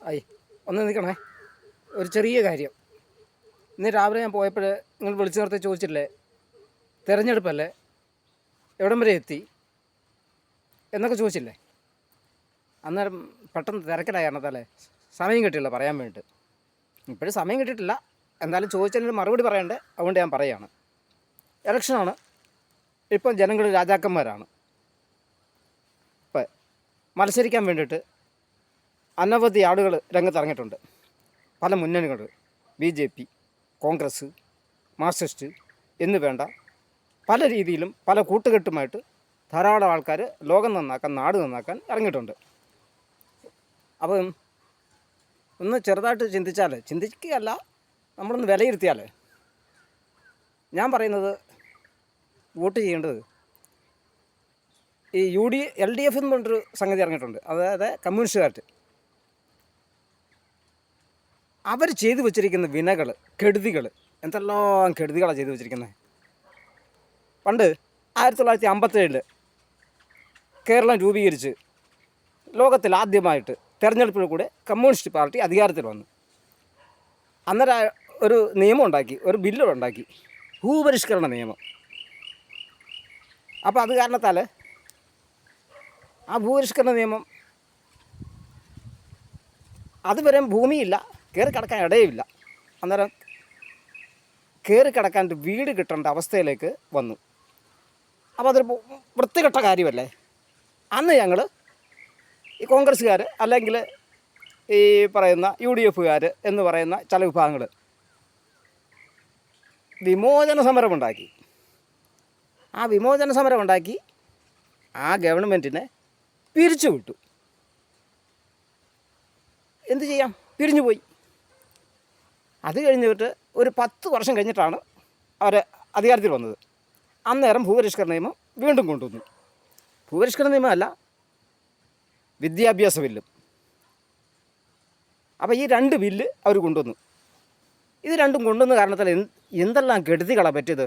ആയി ഒന്ന് നിൽക്കണേ. ഒരു ചെറിയ കാര്യം. ഇന്ന് രാവിലെ ഞാൻ പോയപ്പോൾ നിങ്ങൾ വിളിച്ചു നിർത്തി ചോദിച്ചില്ലേ, തിരഞ്ഞെടുപ്പല്ലേ, എവിടം വരെ എത്തി എന്നൊക്കെ ചോദിച്ചില്ലേ. അന്നേരം പെട്ടെന്ന് തിരക്കിലായ കാരണത്താലേ സമയം കിട്ടിയില്ല പറയാൻ വേണ്ടിയിട്ട്. ഇപ്പോഴും സമയം കിട്ടിയിട്ടില്ല. എന്തായാലും ചോദിച്ചതിന് മറുപടി പറയണ്ടേ, അതുകൊണ്ട് ഞാൻ പറയുകയാണ്. ഇലക്ഷനാണ്. ഇപ്പം ജനങ്ങൾ രാജാക്കന്മാരാണ്. ഇപ്പം മത്സരിക്കാൻ വേണ്ടിയിട്ട് അനവധി ആളുകൾ രംഗത്തിറങ്ങിയിട്ടുണ്ട്. പല മുന്നണികൾ, BJP, കോൺഗ്രസ്, മാർക്സിസ്റ്റ് എന്ന് വേണ്ട പല രീതിയിലും പല കൂട്ടുകെട്ടുമായിട്ട് ധാരാളം ആൾക്കാർ ലോകം നന്നാക്കാൻ, നാട് നന്നാക്കാൻ ഇറങ്ങിയിട്ടുണ്ട്. അപ്പം ഒന്ന് ചെറുതായിട്ട് ചിന്തിക്കുകയല്ല, നമ്മളൊന്ന് വിലയിരുത്തിയാൽ, ഞാൻ പറയുന്നത് വോട്ട് ചെയ്യേണ്ടത് ഈ LDF എന്ന് പറഞ്ഞൊരു സംഗതി ഇറങ്ങിയിട്ടുണ്ട്. അതായത് കമ്മ്യൂണിസ്റ്റുകാർ അവർ ചെയ്തു വച്ചിരിക്കുന്ന വിനകൾ, കെടുതികൾ, എന്തെല്ലാം കെടുതികളാണ് ചെയ്തു വച്ചിരിക്കുന്നത്. പണ്ട് 1957 കേരളം രൂപീകരിച്ച് ലോകത്തിൽ ആദ്യമായിട്ട് തെരഞ്ഞെടുപ്പിൽ കൂടെ കമ്മ്യൂണിസ്റ്റ് പാർട്ടി അധികാരത്തിൽ വന്നു. അന്നേരം ഒരു നിയമം ഉണ്ടാക്കി, ഒരു ബില്ലുണ്ടാക്കി, ഭൂപരിഷ്കരണ നിയമം. അപ്പോൾ അത് കാരണത്താൽ ആ ഭൂപരിഷ്കരണ നിയമം അതുവരെ ഭൂമിയില്ല, കയറി കിടക്കാൻ ഇടയുമില്ല. അന്നേരം കയറി കിടക്കാൻ വീട് കിട്ടേണ്ട അവസ്ഥയിലേക്ക് വന്നു. അപ്പോൾ അതൊരു വൃത്തികെട്ട കാര്യമല്ലേ. അന്ന് ഞങ്ങൾ ഈ കോൺഗ്രസ്സുകാർ അല്ലെങ്കിൽ ഈ പറയുന്ന UDFകാർ എന്ന് പറയുന്ന ചില വിഭാഗങ്ങൾ വിമോചന സമരമുണ്ടാക്കി. ആ വിമോചന സമരമുണ്ടാക്കി ആ ഗവൺമെൻറ്റിനെ പിരിച്ചു വിട്ടു. എന്തു ചെയ്യാം, പിരിഞ്ഞുപോയി. അത് കഴിഞ്ഞിട്ട് ഒരു 10 വർഷം കഴിഞ്ഞിട്ടാണ് അവർ അധികാരത്തിൽ വന്നത്. അന്നേരം ഭൂപരിഷ്കരണ നിയമം വീണ്ടും കൊണ്ടുവന്നു. ഭൂപരിഷ്കരണ നിയമമല്ല, വിദ്യാഭ്യാസ ബില്ലും. അപ്പോൾ ഈ 2 ബില്ല് അവർ കൊണ്ടുവന്നു. ഇത് രണ്ടും കൊണ്ടുവന്ന കാരണത്താൽ എന്തെല്ലാം കെടുതികളാണ് പറ്റിയത്.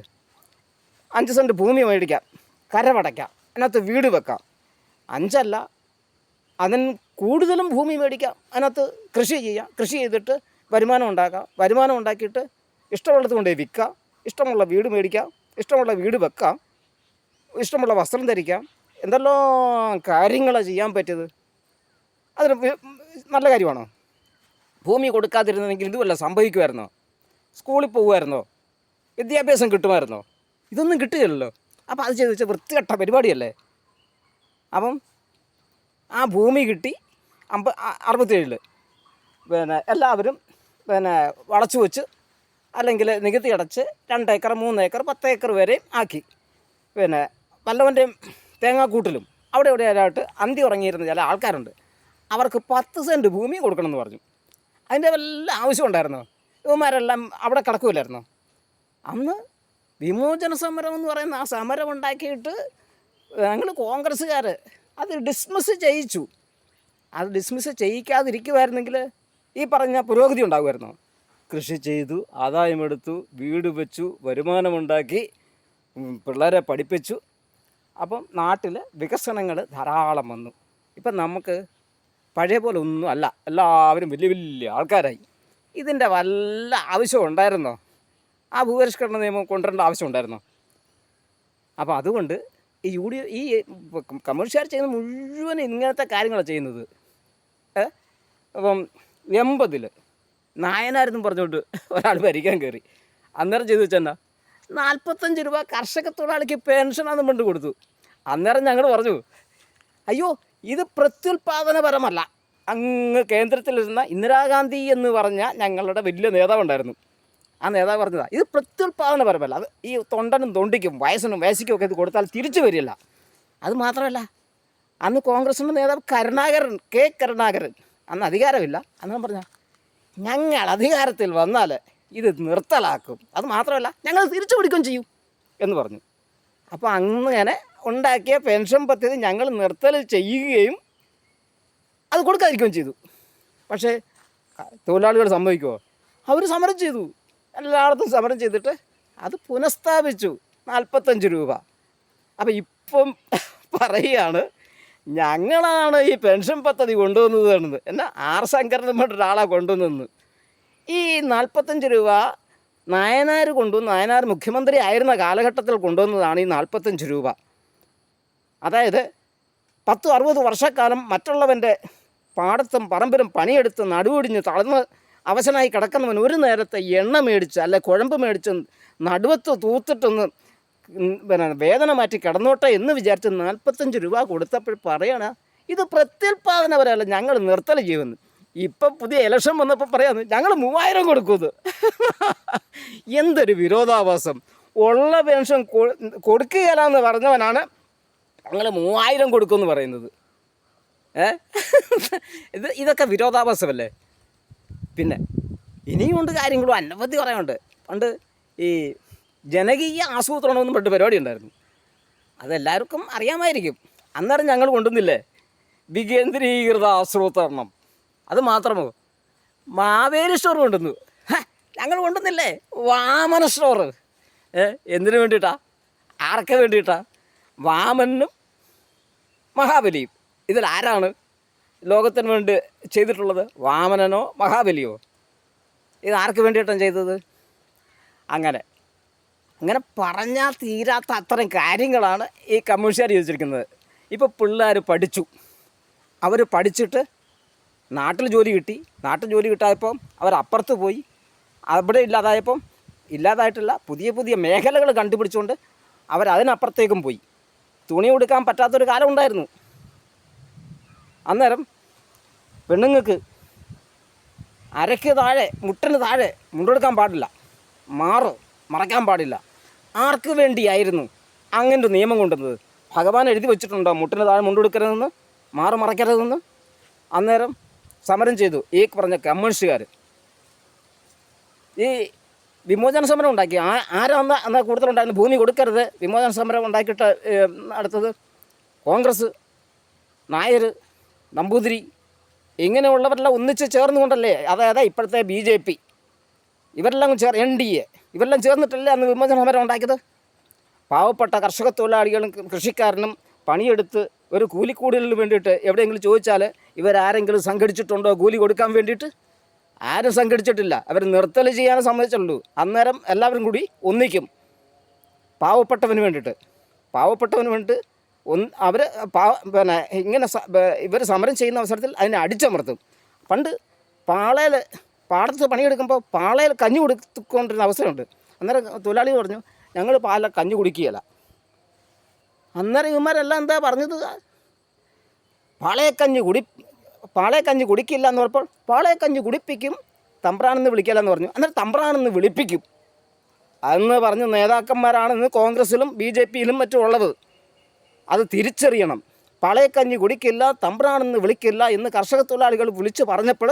5 സെൻറ്റ് ഭൂമി മേടിക്കാം, കരമടയ്ക്കാം, അതിനകത്ത് വീട് വെക്കാം. 5 അല്ല, അതിന് കൂടുതലും ഭൂമി മേടിക്കാം, അതിനകത്ത് കൃഷി ചെയ്യാം, കൃഷി ചെയ്തിട്ട് വരുമാനം ഉണ്ടാക്കാം. വരുമാനം ഉണ്ടാക്കിയിട്ട് ഇഷ്ടമുള്ളത് കൊണ്ടുപോയി വിൽക്കാം, ഇഷ്ടമുള്ള വീട് മേടിക്കാം, ഇഷ്ടമുള്ള വീട് വെക്കാം, ഇഷ്ടമുള്ള വസ്ത്രം ധരിക്കാം. എന്തെല്ലാം കാര്യങ്ങളാണ് ചെയ്യാൻ പറ്റിയത്. അതിന് നല്ല കാര്യമാണോ? ഭൂമി കൊടുക്കാതിരുന്നെങ്കിൽ ഇതുമല്ല സംഭവിക്കുമായിരുന്നോ? സ്കൂളിൽ പോകുമായിരുന്നോ? വിദ്യാഭ്യാസം കിട്ടുമായിരുന്നോ? ഇതൊന്നും കിട്ടുകയില്ലല്ലോ. അപ്പോൾ അത് ചെയ്ത് വെച്ചാൽ വൃത്തികെട്ട പരിപാടിയല്ലേ. അപ്പം ആ ഭൂമി കിട്ടി 67 എല്ലാവരും വളച്ചു വെച്ച് അല്ലെങ്കിൽ നികുതി അടച്ച് 2 ഏക്കർ 3 ഏക്കർ 10 ഏക്കർ വരെയും ആക്കി. വല്ലവൻ്റെയും തേങ്ങാക്കൂട്ടിലും അവിടെ എവിടെയായിട്ട് അന്തി ഉറങ്ങിയിരുന്ന ചില ആൾക്കാരുണ്ട്. അവർക്ക് 10 സെൻറ്റ് ഭൂമി കൊടുക്കണമെന്ന് പറഞ്ഞു. അതിൻ്റെ വല്ല ആവശ്യം ഉണ്ടായിരുന്നോ? ഇവന്മാരെല്ലാം അവിടെ കിടക്കില്ലായിരുന്നോ? അന്ന് വിമോചന സമരം എന്ന് പറയുന്ന ആ സമരം ഉണ്ടാക്കിയിട്ട് ഞങ്ങൾ കോൺഗ്രസ്സുകാർ അത് ഡിസ്മിസ് ചെയ്യിച്ചു. അത് ഡിസ്മിസ് ചെയ്യിക്കാതിരിക്കുമായിരുന്നെങ്കിൽ ഈ പറഞ്ഞ പുരോഗതി ഉണ്ടാകുമായിരുന്നോ? കൃഷി ചെയ്തു, ആദായമെടുത്തു, വീട് വെച്ചു, വരുമാനമുണ്ടാക്കി, പിള്ളേരെ പഠിപ്പിച്ചു. അപ്പം നാട്ടിൽ വികസനങ്ങൾ ധാരാളം വന്നു. ഇപ്പം നമുക്ക് പഴയ പോലെ ഒന്നും അല്ല, എല്ലാവരും വലിയ വലിയ ആൾക്കാരായി. ഇതിൻ്റെ വല്ല ആവശ്യം ഉണ്ടായിരുന്നോ? ആ ഭൂപരിഷ്കരണ നിയമം കൊണ്ടുവരേണ്ട ആവശ്യം ഉണ്ടായിരുന്നോ? അപ്പോൾ അതുകൊണ്ട് ഈ കമ്മ്യൂണിസ്റ്റുകാർ ചെയ്യുന്ന മുഴുവൻ ഇങ്ങനത്തെ കാര്യങ്ങളാണ് ചെയ്യുന്നത്. അപ്പം 80 നായനാരെന്നും പറഞ്ഞുകൊണ്ട് ഒരാൾ ഭരിക്കാൻ കയറി. അന്നേരം ചെയ്തു വെച്ചാൽ 45 രൂപ കർഷക തൊഴിലാളിക്ക് പെൻഷനാണെന്ന് കൊണ്ട് കൊടുത്തു. അന്നേരം ഞങ്ങൾ പറഞ്ഞു, അയ്യോ ഇത് പ്രത്യുൽപാദനപരമല്ല. അങ്ങ് കേന്ദ്രത്തിലിരുന്ന ഇന്ദിരാഗാന്ധി എന്ന് പറഞ്ഞ ഞങ്ങളുടെ വലിയ നേതാവുണ്ടായിരുന്നു. ആ നേതാവ് പറഞ്ഞതാണ്, ഇത് പ്രത്യുൽപാദനപരമല്ല. അത് ഈ തൊണ്ടനും തൊണ്ടിക്കും വയസ്സിനും വയസ്സിക്കും ഒക്കെ ഇത് കൊടുത്താൽ തിരിച്ചു വരില്ല. അത് മാത്രമല്ല, അന്ന് കോൺഗ്രസിൻ്റെ നേതാവ് കരുണാകരൻ അന്ന് അധികാരമില്ല. അന്ന് പറഞ്ഞ ഞങ്ങൾ അധികാരത്തിൽ വന്നാൽ ഇത് നിർത്തലാക്കും, അത് മാത്രമല്ല ഞങ്ങൾ തിരിച്ചു പിടിക്കുകയും ചെയ്യും എന്ന് പറഞ്ഞു. അപ്പോൾ അങ്ങനെ ഉണ്ടാക്കിയ പെൻഷൻ പദ്ധതി ഞങ്ങൾ നിർത്തൽ ചെയ്യുകയും അത് കൊടുക്കാതിരിക്കുകയും ചെയ്തു. പക്ഷേ തൊഴിലാളികൾ സമ്മതിക്കുമോ? അവർ സമരം ചെയ്തു, എല്ലായിടത്തും സമരം ചെയ്തിട്ട് അത് പുനഃസ്ഥാപിച്ചു 45 രൂപ. അപ്പോൾ ഇപ്പം പറയുകയാണ് ഞങ്ങളാണ് ഈ പെൻഷൻ പദ്ധതി കൊണ്ടുവന്നത് എന്നാൽ ആർ ശങ്കരൻ ഒരാളാണ് കൊണ്ടുവന്നത്. ഈ 45 രൂപ നായനാർ മുഖ്യമന്ത്രി ആയിരുന്ന കാലഘട്ടത്തിൽ കൊണ്ടുവന്നതാണ് ഈ 45 രൂപ. അതായത് 10-60 വർഷക്കാലം മറ്റുള്ളവൻ്റെ പാടത്തും പറമ്പിലും പണിയെടുത്ത് നടുവൊടിഞ്ഞ് തളർന്ന് അവശനായി കിടക്കുന്നവൻ ഒരു നേരത്തെ എണ്ണ മേടിച്ച് അല്ലെ കുഴമ്പ് മേടിച്ച് നടുവത്ത് തൂത്തിട്ടൊന്ന് വേദന മാറ്റി കിടന്നോട്ടെ എന്ന് വിചാരിച്ച് 45 രൂപ കൊടുത്തപ്പോൾ പറയണ ഇത് പ്രത്യുൽപാദനപരമല്ല, ഞങ്ങൾ നിർത്തൽ ചെയ്യുമെന്ന്. ഇപ്പം പുതിയ ഇലക്ഷൻ വന്നപ്പോൾ പറയാമെന്ന് ഞങ്ങൾ 3000 കൊടുക്കുന്നത്. എന്തൊരു വിരോധാഭാസം! ഉള്ള പെൻഷൻ കൊടുക്കുകയില്ലെന്ന് പറഞ്ഞവനാണ് ഞങ്ങൾ 3000 കൊടുക്കുമെന്ന് പറയുന്നത്. ഇതൊക്കെ വിരോധാഭാസമല്ലേ? പിന്നെ ഇനിയുമുണ്ട് കാര്യങ്ങളും അനവധി പറയാനുണ്ട്. പണ്ട് ഈ ജനകീയ ആസൂത്രണം എന്നും പറഞ്ഞിട്ട് പരിപാടി ഉണ്ടായിരുന്നു. അതെല്ലാവർക്കും അറിയാമായിരിക്കും. അന്നേരം ഞങ്ങൾ കൊണ്ടുവന്നില്ലേ വികേന്ദ്രീകൃത ആസൂത്രണം. അത് മാത്രമോ, മാവേലി സ്റ്റോർ കൊണ്ടുവന്നു. ഞങ്ങൾ കൊണ്ടുവന്നില്ലേ വാമന സ്റ്റോർ. എന്തിനു വേണ്ടിയിട്ടാ? ആർക്ക് വേണ്ടിയിട്ടാ? വാമനും മഹാബലിയും. ഇതിലാരാണ് ലോകത്തിന് വേണ്ടി ചെയ്തിട്ടുള്ളത്? വാമനനോ മഹാബലിയോ? ഇത് ആർക്ക് വേണ്ടിയിട്ടാണ് ചെയ്തത്? അങ്ങനെ പറഞ്ഞാൽ തീരാത്ത അത്തരം കാര്യങ്ങളാണ് ഈ കമ്മ്യൂണിസ്റ്റുകാർ ചോദിച്ചിരിക്കുന്നത്. ഇപ്പോൾ പിള്ളേർ പഠിച്ചു, അവർ പഠിച്ചിട്ട് നാട്ടിൽ ജോലി കിട്ടി. നാട്ടിൽ ജോലി കിട്ടായപ്പം അവരപ്പുറത്ത് പോയി. അവിടെ ഇല്ലാതായിട്ടില്ല, പുതിയ പുതിയ മേഖലകൾ കണ്ടുപിടിച്ചുകൊണ്ട് അവരതിനപ്പുറത്തേക്കും പോയി. തുണി ഉടുക്കാൻ പറ്റാത്തൊരു കാലം ഉണ്ടായിരുന്നു. അന്നേരം പെണ്ണുങ്ങൾക്ക് അരയ്ക്ക് താഴെ, മുട്ടിന് താഴെ മുണ്ടെടുക്കാൻ പാടില്ല, മറയ്ക്കാൻ പാടില്ല. ആർക്ക് വേണ്ടിയായിരുന്നു അങ്ങനൊരു നിയമം കൊണ്ടുവന്നത്? ഭഗവാൻ എഴുതി വെച്ചിട്ടുണ്ടോ മുട്ടിന് താഴെ മുണ്ടെടുക്കരുതെന്ന്, മറയ്ക്കരുതെന്ന്? അന്നേരം സമരം ചെയ്തു ഈ പറഞ്ഞ കമ്മ്യൂണിസ്റ്റുകാർ. ഈ വിമോചന സമരം ഉണ്ടാക്കി. ആരാ കൂടുതലുണ്ടായിരുന്നു? ഭൂമി കൊടുക്കരുത് വിമോചന സമരം ഉണ്ടാക്കിയിട്ട് അടുത്തത് കോൺഗ്രസ്, നായർ, നമ്പൂതിരി ഇങ്ങനെയുള്ളവരെല്ലാം ഒന്നിച്ച് ചേർന്നുകൊണ്ടല്ലേ, അതായത് ഇപ്പോഴത്തെ BJP ഇവരെല്ലാം NDA ഇവരെല്ലാം ചേർന്നിട്ടല്ലേ അന്ന് വിമോചന സമരം ഉണ്ടാക്കിയത്. പാവപ്പെട്ട കർഷക തൊഴിലാളികളും കൃഷിക്കാരനും പണിയെടുത്ത് ഒരു കൂലിക്കൂടുതലിന് വേണ്ടിയിട്ട് എവിടെയെങ്കിലും ചോദിച്ചാൽ ഇവരാരെങ്കിലും സംഘടിച്ചിട്ടുണ്ടോ കൂലി കൊടുക്കാൻ വേണ്ടിയിട്ട്? ആരും സംഘടിച്ചിട്ടില്ല. അവർ നിർത്തൽ ചെയ്യാൻ സമ്മതിച്ചുള്ളൂ. അന്നേരം എല്ലാവരും കൂടി ഒന്നിക്കും പാവപ്പെട്ടവന് വേണ്ടിയിട്ട്. അവർ ഇങ്ങനെ ഇവർ സമരം ചെയ്യുന്ന അവസരത്തിൽ അതിനെ അടിച്ചമർത്തും. പണ്ട് പാടത്ത് പണിയെടുക്കുമ്പോൾ പാളയിൽ കഞ്ഞി കൊടുത്തുകൊണ്ടിരുന്ന അവസരമുണ്ട്. അന്നേരം തൊഴിലാളി പറഞ്ഞു ഞങ്ങൾ കഞ്ഞി കുടിക്കുകയില്ല. അന്നേരം ഇവന്മാരെല്ലാം എന്താ പറഞ്ഞത്? പാളയക്കഞ്ഞി കുടിക്കില്ല എന്ന് പറഞ്ഞപ്പോൾ പാളയക്കഞ്ഞി കുടിപ്പിക്കും, തമ്പ്രാനെന്ന് വിളിക്കില്ല എന്ന് പറഞ്ഞു. അന്നേരം തമ്പ്രാനെന്ന് വിളിപ്പിക്കും അന്ന് പറഞ്ഞ നേതാക്കന്മാരാണ് ഇന്ന് കോൺഗ്രസ്സിലും BJPയിലും മറ്റും ഉള്ളത്. അത് തിരിച്ചറിയണം. പാളയക്കഞ്ഞി കുടിക്കില്ല, തമ്പ്രാനെന്ന് വിളിക്കില്ല എന്ന് കർഷക തൊഴിലാളികൾ വിളിച്ച് പറഞ്ഞപ്പോൾ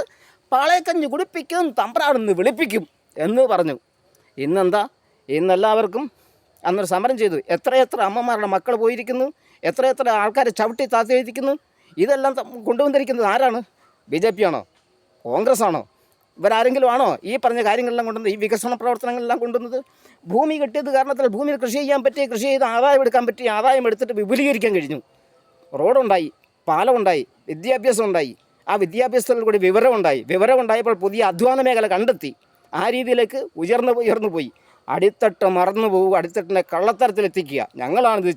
പാളയക്കഞ്ഞി കുടിപ്പിക്കും, തമ്പ്രാനെന്ന് വിളിപ്പിക്കും എന്ന് പറഞ്ഞു. ഇന്നെല്ലാവർക്കും അന്നൊരു സമരം ചെയ്തു. എത്രയെത്ര അമ്മമാരുടെ മക്കൾ പോയിരിക്കുന്നു, എത്രയെത്ര ആൾക്കാരെ ചവിട്ടി താത്തിയിരിക്കുന്നു. ഇതെല്ലാം കൊണ്ടുവന്നിരിക്കുന്നത് ആരാണ്? BJP ആണോ? കോൺഗ്രസ് ആണോ? ഇവരാരെങ്കിലും ആണോ ഈ പറഞ്ഞ കാര്യങ്ങളെല്ലാം കൊണ്ടുവന്നത്, ഈ വികസന പ്രവർത്തനങ്ങളെല്ലാം കൊണ്ടുവന്നത്? ഭൂമി കിട്ടിയത് കാരണത്തിൽ ഭൂമിയിൽ കൃഷി ചെയ്യാൻ പറ്റി, കൃഷി ചെയ്ത് ആദായം എടുക്കാൻ പറ്റി, ആദായം എടുത്തിട്ട് വിപുലീകരിക്കാൻ കഴിഞ്ഞു. റോഡുണ്ടായി, പാലമുണ്ടായി, വിദ്യാഭ്യാസം ഉണ്ടായി. ആ വിദ്യാഭ്യാസത്തിൽ കൂടി വിവരം ഉണ്ടായപ്പോൾ പുതിയ അധ്വാന മേഖല കണ്ടെത്തി. ആ രീതിയിലേക്ക് ഉയർന്നു പോയി. അടിത്തട്ട് മറന്നു പോവുക, അടിത്തട്ടിനെ കള്ളത്തരത്തിലെത്തിക്കുക. ഞങ്ങളാണിത്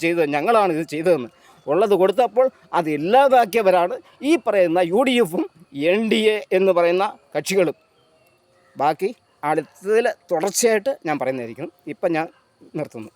ചെയ്തതെന്ന് ഉള്ളത് കൊടുത്തപ്പോൾ അത് ഇല്ലാതാക്കിയവരാണ് ഈ പറയുന്ന UDFും NDA എന്ന് പറയുന്ന കക്ഷികളും. ബാക്കി അടുത്തതിൽ തുടർച്ചയായിട്ട് ഞാൻ പറയുന്നതായിരിക്കും. ഇപ്പം ഞാൻ നിർത്തുന്നു.